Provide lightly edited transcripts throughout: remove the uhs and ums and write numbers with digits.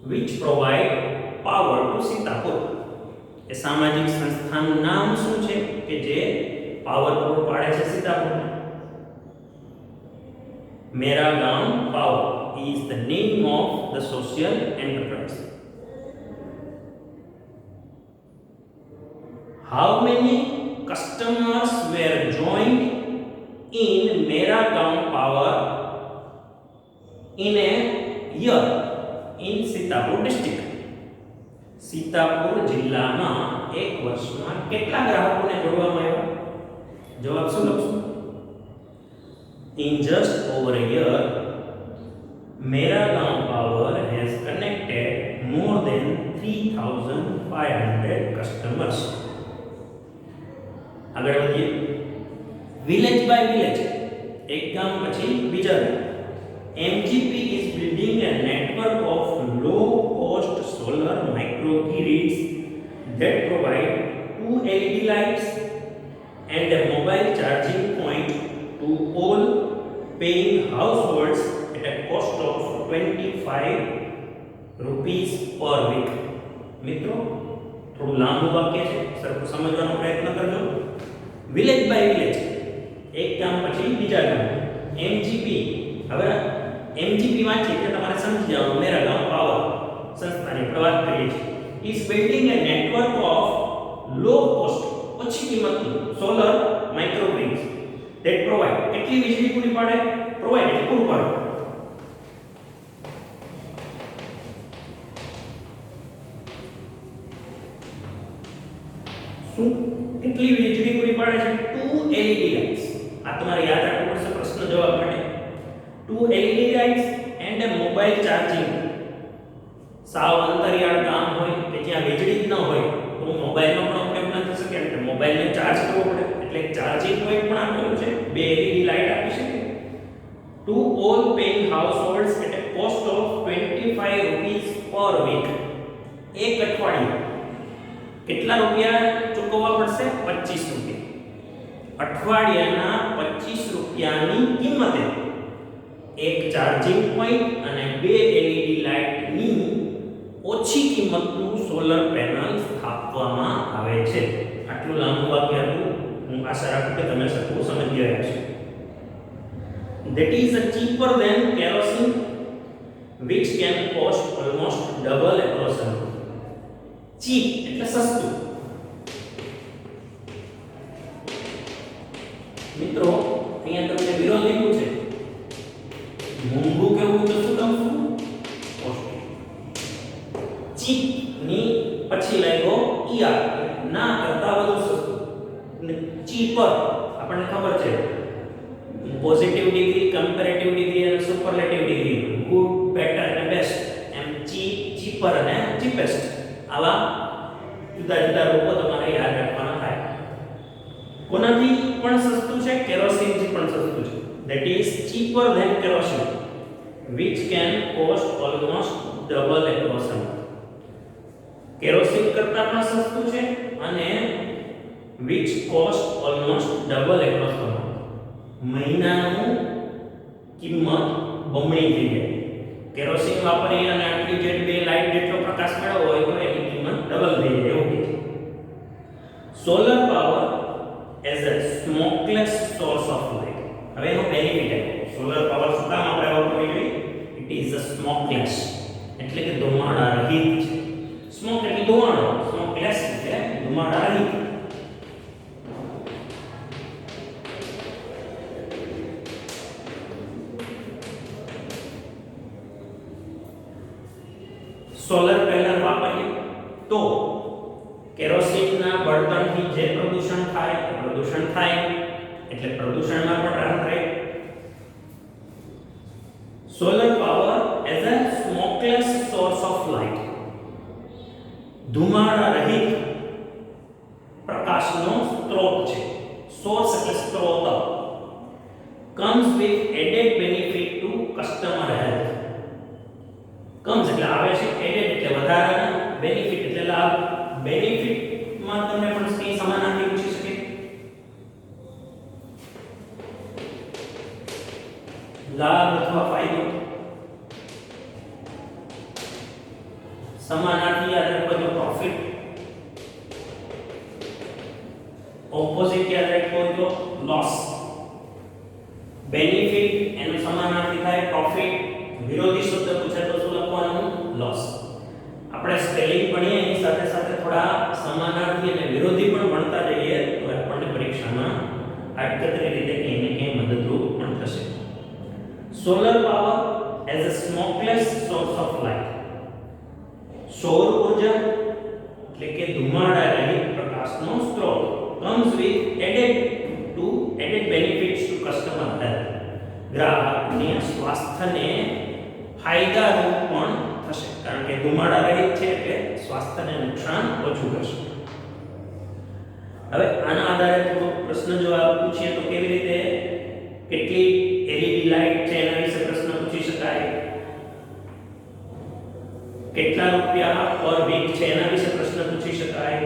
which provide power to Sitapur. એ સામાજિક સંસ્થાનું નામ શું છે કે જે પાવર પૂરો પાડે છે સીતાપુરને? મેરા ગામ power is the name of the social enterprise. How many customers were joined in Mera Gaon Power in a year in Sitapur district? Sitapur जिल्लाમાં એક વર્ષમાં કેટલા ગ્રાહકોને જોડવામાં આવ્યા? જવાબ શું લખશું? In just over a year, Mera Gaon Power has connected more than 3,500 customers. આગળ વધીએ. વિલેજ બાય વિલેજ, એક ગામ પછી બીજા ગામ. MGP is building a network of low-cost solar microgrids that provide 2 LED lights and a mobile charging point to all paying households at a cost of 25 rupees per week. મિત્રો થોડું લાંબુ વાક્ય છે, સરખું સમજવાનો પ્રયત્ન કરજો. વિલેજ બાય વિલેજ, એક ગામ પછી બીજા ગામ. MGP, હવે MGP વાંચી એટલે તમારે સમજી જવાનું મેરા ગામ પાવર સંસ્થાની આપણે વાત કરીએ છીએ. Is building A network of low cost, ઓછી કિંમતની સોલર માઇક્રોગ્રીડ્સ that provide, કેટલી વીજળી પૂરી પાડે? પ્રોવાઇડ એટલે પૂરું પાડે. શું કેટલી વીજળી પૂરી પાડે છે? 2 LED lights. આ તમારે યાદ રાખવું પડશે પ્રશ્ન જવાબ માટે. 2 LED lights and a mobile charging. સાવ અંતરિયાળ ગામ હોય કે જ્યાં વીજળી જ ન હોય તો મોબાઈલનો પણ ઉપયોગ ન થઈ શકે એટલે મોબાઈલને ચાર્જ કરવો પડે એટલે ચાર્જિંગ પોઈન્ટ પણ આપેલું છે. 2 LED લાઇટ આપી છે. To all paying households at a cost of 25 rupees per week. એક અઠવાડિયે કેટલા રૂપિયા ચૂકવવા પડશે? 25 રૂપિયા. અઠવાડિયાના 25 રૂપિયાની કિંમતે એક ચાર્જિંગ પોઈન્ટ અને 2 LED લાઇટની ઓછી કિંમતનું સોલર પેનલ સ્થાપવામાં આવે છે. આટલું લાંબુ વાક્ય હતું. હું આશા રાખું કે તમે સરખું સમજી ગયા છો. That is cheaper than kerosene, which can cost almost double across the world. Cheap એટલે સસ્તું. મિત્રો અહીંયા તમને વિરોધ લીધું છે. મોંઘું કેવું તો શું લખશું? કોસ્ટલી. ચીપ ની પછી લાગ્યો ER, ના કરતા વધુ સસ્તું. ચીપર આપણને ખબર છે પોઝિટિવ ડિગ્રી, કમ્પેરેટિવ ડિગ્રી અને સુપરલેટિવ ડિગ્રી, ગુડ, બેટર અને બેસ્ટ, એમ ચીપ, ચીપર અને ચીપેસ્ટ, આવા જુદા જુદા રૂપો તમારે યાદ રાખવાના થાય. કોનાથી પણ સસ્તું છે? કેરોસીનથી પણ સસ્તું છે. that is cheaper than kerosene, which can cost almost double across the month. Kerosene કરતા પણ સસ્તું છે અને which cost almost double across the month. મહિનાનું કિંમત બમણી થઈ જાય. કેરોસીન વાપરી અને આટલી જે 2 લાઇટ જેટલો પ્રકાશ મેળવવો હોય તો એની કિંમત ડબલ થઈ જાય એવું કે છે. Solar power as a smokeless source of light. હવે એનો બેનિફિટ છે. સોલર પાવર શું કામ આપણે વાપરવી જોઈએ? ઇટ ઇઝ અ સ્મોકલેસ એટલે કે ધુમાડા રહિત છે. સ્મોક એટલે ધુમાડો, સ્મોકલેસ એટલે ધુમાડા રહિત. સોલર પેનલ વાપરીએ તો કેરોસીનના બળતણથી જે પ્રદૂષણ થાય એટલે પ્રદૂષણમાં પણ રાહત રહે. Solar power as a smokeless source of light, ધુમાડા રહિત પ્રકાશનો સ્ત્રોત છે. સોર્સ એટલે સ્ત્રોત. comes with added benefit to customer health. comes એટલે આવે છે, added એટલે વધારાના, benefit એટલે લાભ. બેનિફિટ માં તમને પણ કઈ સમાનાર્થી પૂછી શકે? લાભ અથવા ફાયદો. સમાનાર્થી યાદ રાખો તો પ્રોફિટ, ઓપોઝિટ યાદ રાખો તો લોસ. બેનિફિટ એનો સમાનાર્થી થાય પ્રોફિટ, વિરોધી શબ્દ પૂછે તો શું લખવાનું? લોસ. આપણે સ્પેલિંગ ભણીએ એની સાથે સાથે થોડા સમાનાર્થી અને વિરોધી પણ ભણતા જઈએ તો આપણને પરીક્ષામાં આડકતરી રીતે ક્યાંય ને ક્યાંય મદદરૂપ પણ થશે. Solar power as a smokeless source of light. સૌર ઉર્જા એટલે કે ધુમાડા રહિત પ્રકાશનો સ્ત્રોત comes with added benefits to customer health. ગ્રાહકને સ્વાસ્થ્યને ફાયદારૂપ પણ થશે કારણ કે ધુમાડા રહિત છે એટલે સ્વાસ્થ્યને નુકસાન ઓછું થશે. હવે આના આધારે થોડો પ્રશ્ન જવાબ પૂછીએ તો કેવી રીતે કેટલી LED લાઇટ છે એના વિશે પ્રશ્ન પૂછી શકાય, કેટલા રૂપિયા પર વીક છે એના વિશે પ્રશ્ન પૂછી શકાય,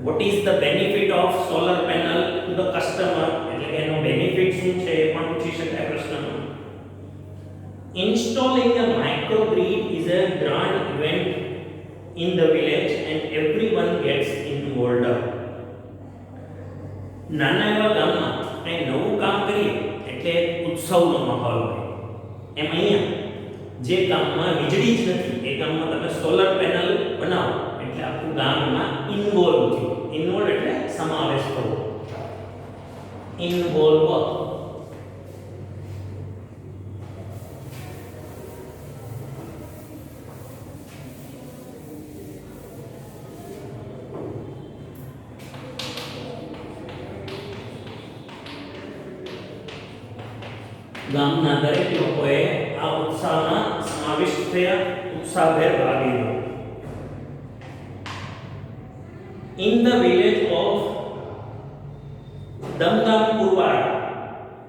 what is the benefit of solar panel to the customer એટલે કે એનો બેનિફિટ શું છે એ પણ પૂછી શકાય પ્રશ્નમાં. Installing a microgrid is a grand event in the village and everyone gets involved. નાના એવા ગામમાં કંઈ નવું કામ કરીએ એટલે ઉત્સવનો માહોલ હોય. એમ અહીંયા જે ગામમાં વીજળી જ નથી એ ગામમાં તમે સોલર પેનલ બનાવો એટલે આખું ગામમાં ઇન્વોલ્વ થયું. ઇન્વોલ્વ એટલે સમાવેશ કરવો, ઇન્વોલ્વ. ગામના દરેક લોકોએ આ ઉત્સાહમાં સમાવિષ્ટ થયા, ઉત્સાહભેર ભાગ લીધો. In the village of Damdampurwad,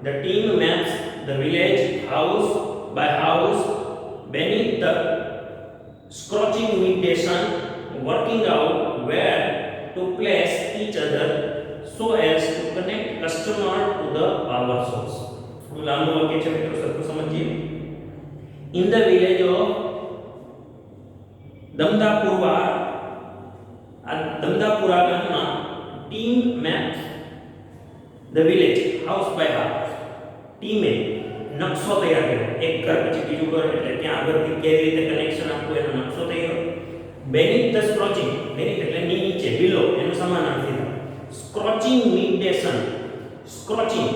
the team maps the village house by house beneath the scorching midday sun, working out where to place each other so as to connect customer to the power source. લાંબુ વાક્ય છે મિત્રો, સરખું સમજીએ. In the village of Damdampurwad, આ દમદાપુરા ગામમાં team map the village house by house. ટીમે નકશો તૈયાર કર્યો, એક ઘર પછી બીજું ઘર એટલે ત્યાં આગળથી કેવી રીતે કનેક્શન આપવું એનો નકશો તૈયાર. બેનિથ ધ સ્ક્રોચિંગ, બેનિથ એટલે નીચે, બિલો એનો સમાનાર્થી થાય. સ્ક્રોચિંગ મિડડે સન, સ્ક્રોચિંગ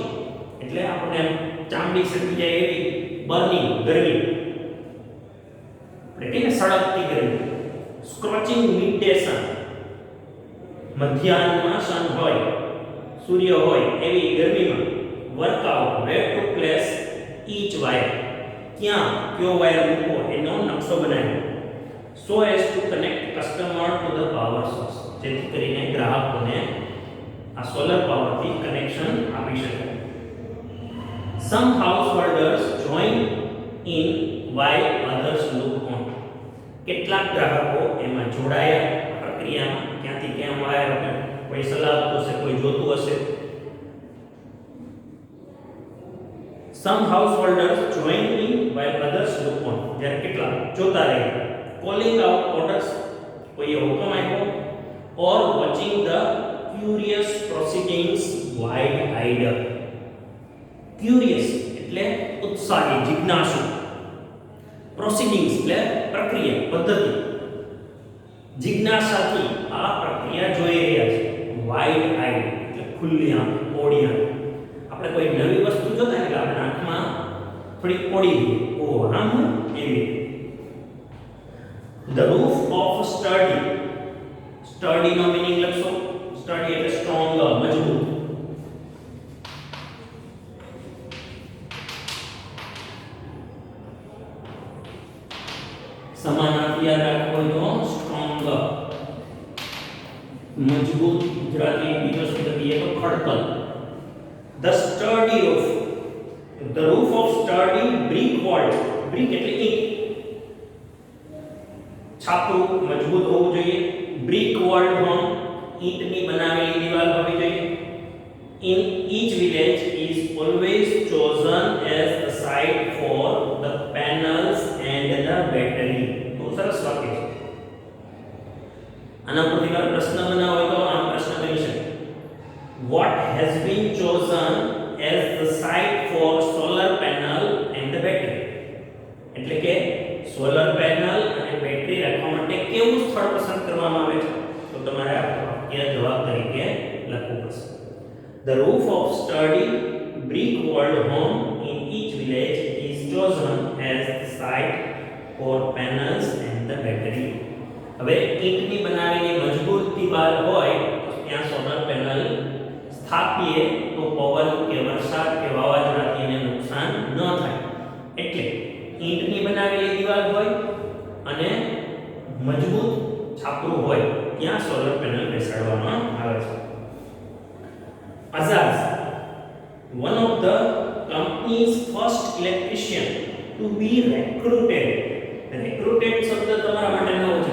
એટલે આપણે ચામડી સડી જાય એવી બર્નિંગ ગરમી, એટલે કે સળગતી ગરમી. સ્ક્રોચિંગ મિડડે સન, મધ્યાહનમાં સન હોય, સૂર્ય હોય એવી ગરમીમાં workout where to place each wire, ક્યાં કયો વાયર મૂકવો એનો નકશો બનાવ્યો. So as to connect customer to the power source, જેથી કરીને ગ્રાહકોને આ સોલર પાવરથી કનેક્શન આપી શકાય. Some householders join in while others look on. કેટલાક ગ્રાહકો એમાં જોડાયા પ્રક્રિયામાં, ક્યાંથી ક્યાં વાયર કોઈ સલાહ આપતું હશે, કોઈ જોતું હશે. Some householders join in while others look on. જ્યારે કેટલાક જોતા રહ્યા. Calling out orders, કોઈએ હુકમ આપ્યો. Or watching the curious proceedings wide-eyed. Curious એટલે ઉત્સાહી, જિજ્ઞાસુ. Proceedings એટલે પ્રક્રિયા, પદ્ધતિ. જિજ્ઞાસાથી આ પ્રક્રિયા જોઈ રહ્યા છે. વાઇડ આઈ એટલે ખુલ્લી આંખ, ઓડી આંખ. આપણે કોઈ નવી વસ્તુ જોતા એટલે આપણે આંખમાં થોડી ઓડી દઈએ, ઓ આમ એવી. The roof of sturdy, sturdy નો મીનિંગ લખશો. sturdy એટલે સ્ટ્રોંગ, મજબૂત. સમાનાર્થી યાદ રાખવો તો સ્ટ્રોંગ, મજબૂત. ગુજરાતી બીજો શબ્દ કહીએ તો ખડતલ. The sturdy roof, the roof of sturdy brick wall, brick એટલે ઈંટ, છાપરું મજબૂત હોવું જોઈએ. brick walled home, ઈંટની બનાવેલી દીવાલ હોવી જોઈએ. In each village is always chosen as the site for the panels and the battery. તો સરસ વાક્ય છે. આના પરથી મારે પ્રશ્ન બનાવવો હોય તો આમ પ્રશ્ન બની શકે. What has been chosen as the site for solar panel and the battery? એટલે કે સોલર પેનલ અને બેટરી રાખવા માટે કેવું સ્થળ પસંદ કરવામાં આવે છે? તો તમારે આ વાક્ય જવાબ તરીકે લખવું પડશે. The roof of sturdy brick walled home in each village is chosen as the site for panels and the battery. હવે ઈંટની બનાવેલી મજબૂત દિવાલ હોય તો ત્યાં સોલર પેનલ સ્થાપીએ તો પવન કે વરસાદ કે વાવાઝોડાથી એને નુકસાન ન થાય. એટલે ઈંટની બનાવેલી દિવાલ હોય અને મજબૂત છાપરું હોય ત્યાં સોલર પેનલ બેસાડવામાં આવે છે. Azaz, one of the company's first electrician to be recruited. Recruited શબ્દ તમારા માટે નવો છે.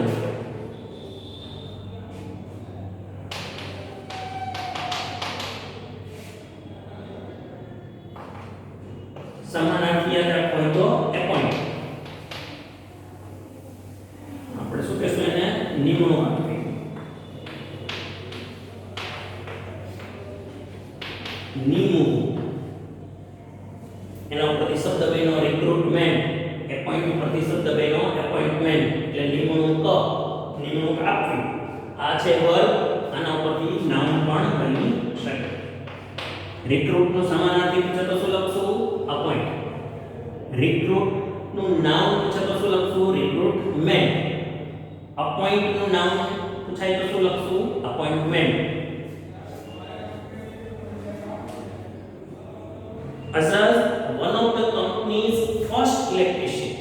સમાનાર્થી યાદ રાખવો હોય તો એપોઇન્ટ. આપણે શું કહેશું એને? નિમણૂક આપવી. નિમણૂક એના ઉપરથી શબ્દ બન્યો રિક્રુટમેન્ટ. એપોઇન્ટ ઉપરથી શબ્દ બન્યો એપોઇન્ટમેન્ટ એટલે નિમણૂક. નિમણૂક આપવી આ છે વર્બ. આના ઉપરથી નાઉન પણ બની શકે. રિક્રુટ નો સમાનાર્થી પૂછે તો શું લખશું? અપોઇન્ટ. રિક્રુટ નું નાઉન પૂછે તો શું લખશું? રિક્રુટમેન્ટ. અપોઇન્ટ નું નાઉન પૂછાય તો શું લખશું? Appointment. Azaz, one of the company's first electrician.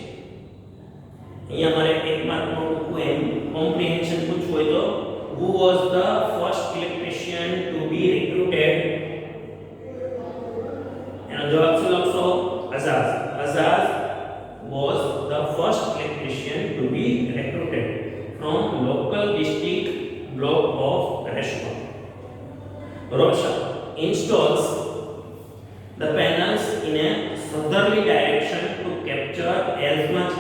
અહીંયા મારે એક માર્કનું કોઈ કોમ્પ્રિહેન્શન પૂછવું હોય તો who was the first electrician to be recruited? એનો જવાબ શું લખશો? Azaz. Azaz was the first electrician to be recruited from local district block of Reshma. Roshan installs the panels in a southerly direction to capture as much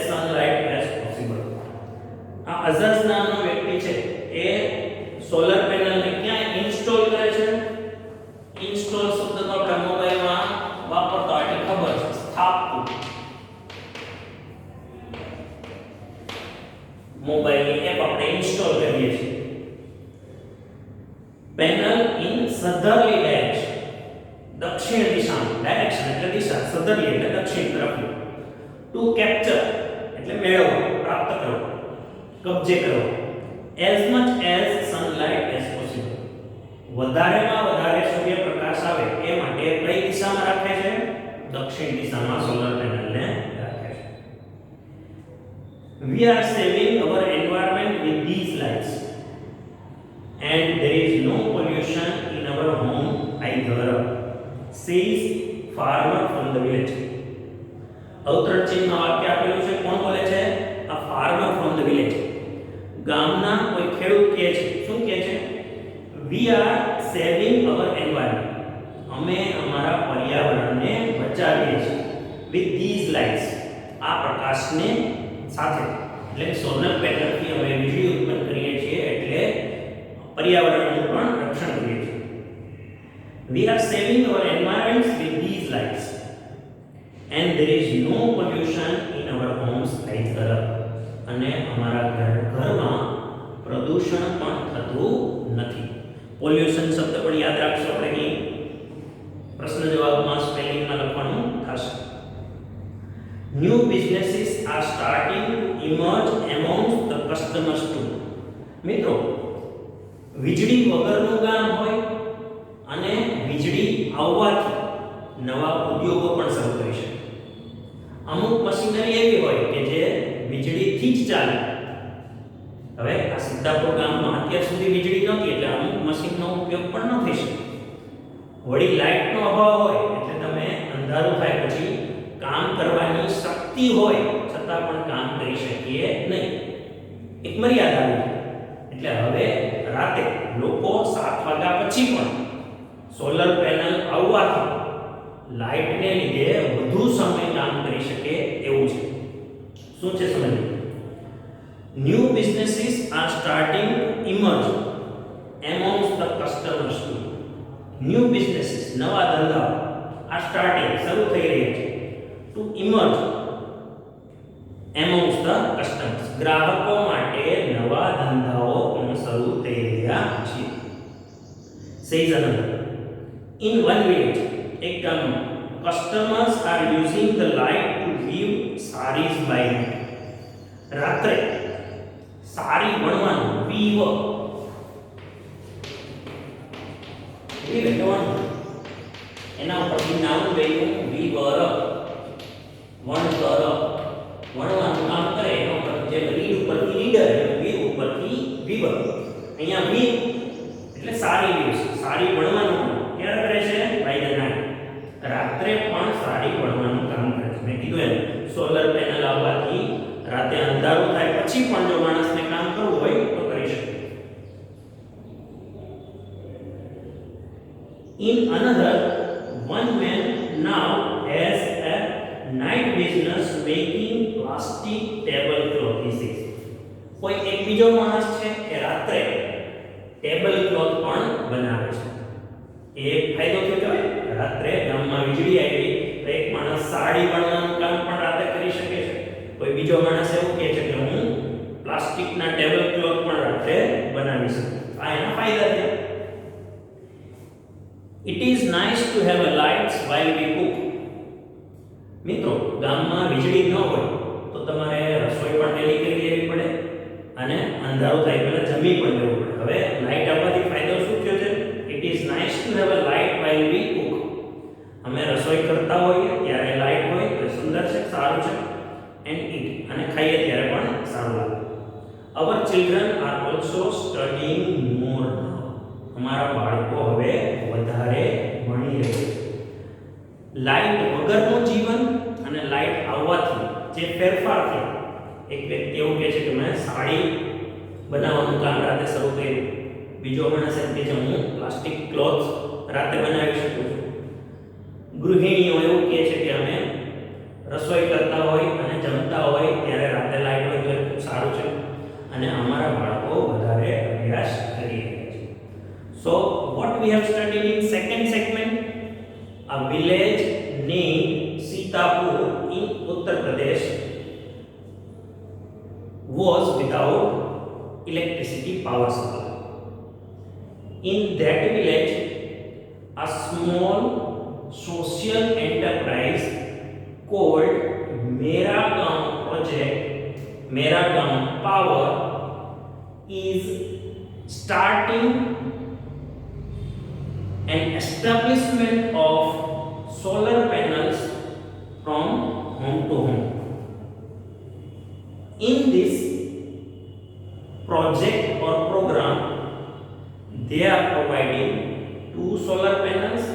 sunlight as possible. આ અઝાઝ નામનો વ્યક્તિ છે એ solar panel ને ક્યાં install કરે છે? Install શબ્દ તો આપણા મોબાઈલમાં વાપરતા હોય એટલે ખબર છે. સ્થાપવું. મોબાઈલની એપ આપણે ઇન્સ્ટોલ કરીએ છીએ. Panel in southerly direction. દક્ષિણ દિશામાં. ડાયરેક્શન એટલે દિશા. southerly એટલે દક્ષિણ તરફ. ટુ કેપ્ચર એટલે મેળવવો, પ્રાપ્ત કરવો, કબજે કરવો. as much as sunlight as possible. વધારેમાં વધારે સૂર્યપ્રકાશ આવે એ માટે કઈ દિશામાં રાખે છે? દક્ષિણ દિશામાં સોલર પેનલને રાખે છે. We are saving our environment with these lights and there is no pollution in our home either, says farmer from the village. અવતરણ ચિહ્નમાં વાક્ય આપેલું છે. કોણ બોલે છે? આ farmer from the village. ગામના કોઈ ખેડૂત કહે છે. શું કહે છે? We are saving our environment. અમે અમારા પર્યાવરણને બચાવીએ છીએ with these lights. આ પ્રકાશને સાથે એટલે સોલર પેનલથી અમે વીજળી ઉત્પન્ન કરીએ છીએ એટલે પર્યાવરણનું પણ રક્ષણ કરીએ છીએ. We are saving our environment with these lights and there is no pollution in our homes either. અને અમારા ઘરમાં પ્રદૂષણ પણ થતું નથી. પોલ્યુશન શબ્દ પણ યાદ રાખશો આપણે કે પ્રશ્ન જવાબમાં સ્પેલિંગમાં લખવાનું થશે. New businesses are starting to emerge amongst the customers too. મિત્રો, વીજળી વગરનું ગામ હોય અને વીજળી આવવાથી નવા ઉદ્યોગો પણ શરૂ કરી શકે. અમુક મશીનરી એવી હોય કે જે વીજળીથી જ ચાલે. હવે આ સિદ્ધાપુર ગામમાં અત્યાર સુધી વીજળી નહોતી એટલે અમુક મશીનનો ઉપયોગ પણ ન થઈ શકે. વળી લાઇટનો અભાવ હોય એટલે તમે અંધારું થાય પછી કામ કરવાની શક્તિ હોય છતાં પણ કામ કરી શકીએ નહીં. એક મર્યાદા આવી. એટલે હવે રાતે લોકો 7 વાગ્યા પછી પણ સોલર પેનલ આવવાથી લાઇટને લીધે વધુ સમય કામ કરી શકે એવું છે. શું છે સમજો. New businesses are starting to emerge amongst the customers too. New businesses, નવા ધંધાઓ are starting, શરૂ થઈ રહ્યા છે, to emerge amongst the customers, ગ્રાહકો માટે નવા ધંધાઓ પણ શરૂ થઈ રહ્યા છે. Says another. In one village, એક ગામમાં, customers are using the light to view sarees by night. રાત્રે સારી ભણવાનું વીવ એ વેચવાનું એના ઉપરથી નામ વેયું વીવર વણકર ભણવાનું કામ કરે એના ઉપર જે રીડ ઉપરથી રીડર વીર ઉપરથી વીવર. અહીંયા વીવ એટલે સારી વીવ સારી ભણવાનું ક્યારે કરે છે બાય ધ નાઇટ. રાત્રે પણ સારી ભણવાનું કામ કરે છે. મેં કીધું એમ સોલર પેનલ આવવાથી રાતે અંધારું થાય પછી પણ જો માણસને કામ કરવું હોય તો કરી શકે. In another, one man now has a night business making plastic tablecloth. He says, કોઈ એક બીજો માણસ છે કે રાત્રે ટેબલ ક્લોથ પણ બનાવે છે. એક ફાયદો થયો કહેવાય. રાત્રે ગામમાં વીજળી આવી તો એક માણસ સાડી બનાવવાનું કામ પણ રાતે કરી શકે છે. કોઈ બીજો માણસ એવું કહે છે કે હું પ્લાસ્ટિકના ટેબલ ક્લોથ પણ રાત્રે બનાવી શકું. આ એના ફાયદા છે. It is nice to have a lights while we cook. મિત્રો, ગામમાં વીજળી ન હોય તો તમારે રસોઈ પણ વહેલી કરી લેવી પડે અને અંધારું થાય પહેલા જમી પણ લેવું પડે. હવે લાઇટ આવવાથી ફાયદો શું થયો છે? It is nice to have a light while we cook. અમે રસોઈ કરતા હોઈએ ત્યારે લાઇટ હોય તો સુંદર છે, સારું છે. And eat, અને ખાઈએ ત્યારે પણ સારું લાગે. Our children are also studying more now. અમારા બાળકો હવે વધારે ભણી રહ્યા છે. લાઇટ વગરનું જીવન અને લાઇટ આવવાથી જે ફેરફાર થયો. એક વ્યક્તિ એવું કહે છે કે મેં સાડી બનાવવાનું કામ રાતે શરૂ કર્યું. બીજો માણસ એમ કહે છે હું પ્લાસ્ટિક ક્લોથ રાતે બનાવી શકું છું. ગૃહિણીઓ એવું કહે છે કે અમે રસોઈ કરતા હોય અને જમતા હોય ત્યારે રાતે લાઇટ હોય તો ખૂબ સારું છે અને અમારા બાળકો વધારે અભ્યાસ કરી રહ્યા છે. So what we have studied in second segment, a village named Sitapur in Uttar Pradesh was without electricity power supply. In that village, a small social enterprise called Mera Gaon Project, Mera Gaon Power, is starting an establishment of solar panels from home to home. In this project or program, they are providing 2 solar panels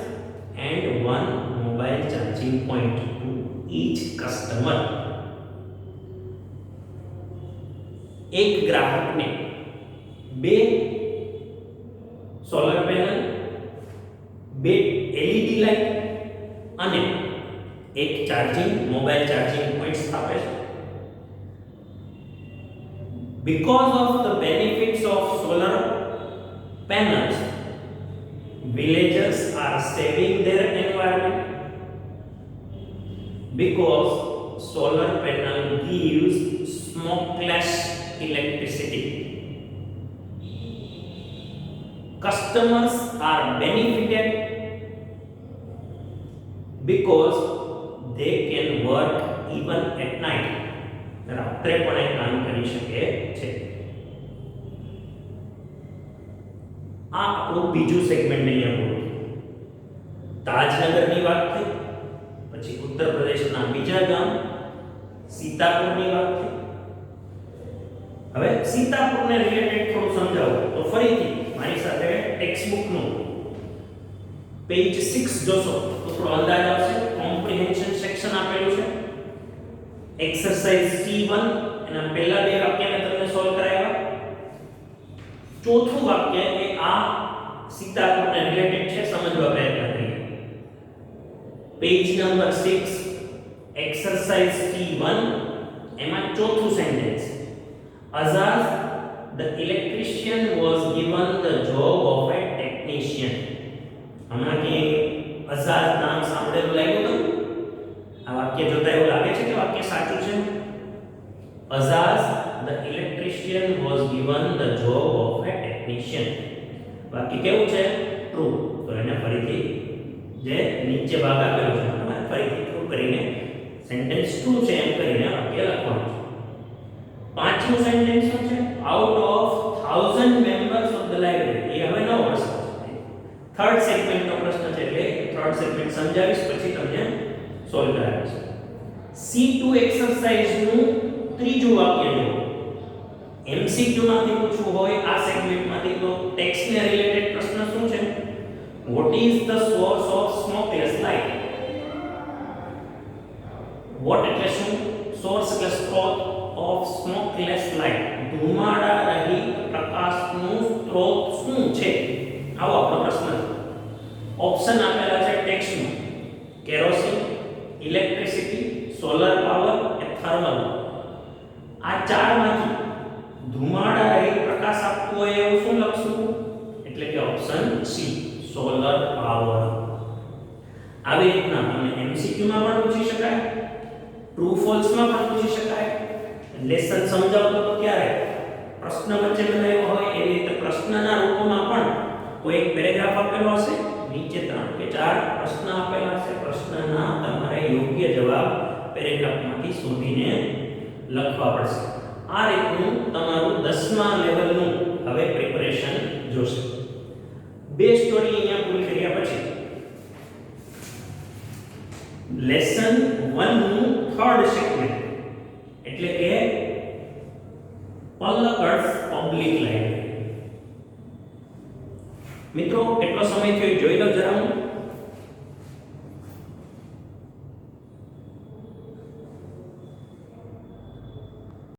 and 1 mobile charging point to each customer. એક ગ્રાહકને 2 solar panel, 2 LED light અને એક charging mobile charging points આપે છે. Because of the benefits of solar panels, villagers are saving their environment. Because solar panel gives smokeless electricity. Customers are benefited because they can work even at night. રાત્રે પણ એ કામ કરી શકે છે. આ આપણું બીજું સેગમેન્ટ અહીંયા પૂરું. તાજનગરની વાત થઈ, પછી ઉત્તર પ્રદેશના બીજા ગામ સીતાપુરની વાત થઈ. હવે સીતાપુરને રિલેટેડ થોડું સમજાવું તો ફરીથી મારી સાથે ટેક્સ્ટ બુકનું પેજ 6 જોશો તો થોડો અંદાજ આવશે. કોમ્પ્રિહેન્શન સેક્શન આપેલું છે. એક્સરસાઇઝ C1 એના પહેલા 2 વાક્ય મેં તમને સોલ્વ કરાવ્યા. ચોથું વાક્ય એ આ સીતાપુરને રિલેટેડ છે, સમજવા પ્રયત્ન કરીએ. પેજ નંબર 6 એક્સરસાઇઝ C1 એમાં ચોથું sentence અઝાઝ the electrician was given the job of a technician. હમણાં કે અઝાઝ નામ સાંભળેલું લાગ્યું હતું? આ વાક્ય જોતા એવું લાગે છે કે વાક્ય સાચું છે? અઝાઝ the electrician was given the job of a technician. વાક્ય કેવું છે? ટ્રુ. તો એને ફરીથી જે નીચે ભાગ આપેલો છે તમારે ફરીથી ટ્રુ કરીને સેન્ટેન્સ ટ્રુ છે એમ કરીને વાક્ય લખવાનું છે. પાંચમું સેન્ટેન્સ શું છે? Out of 1000 members of the library. એ હવે નવો પ્રશ્ન છે. થર્ડ સેગમેન્ટનો પ્રશ્ન છે એટલે થર્ડ સેગમેન્ટ સમજાવીશ પછી તમને સોલ્વ કરાવીશ. C2 એક્સરસાઇઝનું ત્રીજું વાક્ય જુઓ. MCQ માંથી પૂછવું હોય આ સેગમેન્ટમાંથી તો ટેક્સ્ટને રિલેટેડ પ્રશ્ન શું છે? What is the source of smokeless light? What એટલે શું? સોર્સ એટલે સ્ત્રોત of smokeless light. ધુમાડા રહિત પ્રકાશનું સ્ત્રોત શું છે? આવો આપણો પ્રશ્ન છે. ઓપ્શન આપેલા છે ટેક્સ્ટમાં. કેરોસીન, ઇલેક્ટ્રિસિટી, સોલર પાવર કે થર્મલ. આ ચારમાંથી ધુમાડા રહિત પ્રકાશ આપતો હોય એવું શું લખશું? એટલે કે ઓપ્શન સી, સોલર પાવર. આવી રીતના તમને MCQ માં પણ પૂછી શકાય, ટ્રુ ફોલ્સ માં પણ પૂછી શકાય. લેસન સમજાવતો તો ક્યારે પ્રશ્ન વચ્ચે બનાવ્યો હોય એવી રીતે પ્રશ્નના રૂપમાં પણ કોઈ એક પેરેગ્રાફ આપેલો હશે, નીચે 3 કે 4 પ્રશ્ન આપેલા હશે. પ્રશ્નના તમારે યોગ્ય જવાબ પેરેગ્રાફમાંથી શોધીને લખવા પડશે. આ રીતનું તમારું 10મા લેવલનું હવે પ્રિપરેશન જોશે. બે સ્ટોરી અહીંયા પૂરી કર્યા પછી લેસન 1 નું થર્ડ સેગમેન્ટ એટલે કે પલકડ્સ પબ્લિક લાઇબ્રેરી. મિત્રો કેટલો સમય થયો જોઈ લો જરા. હું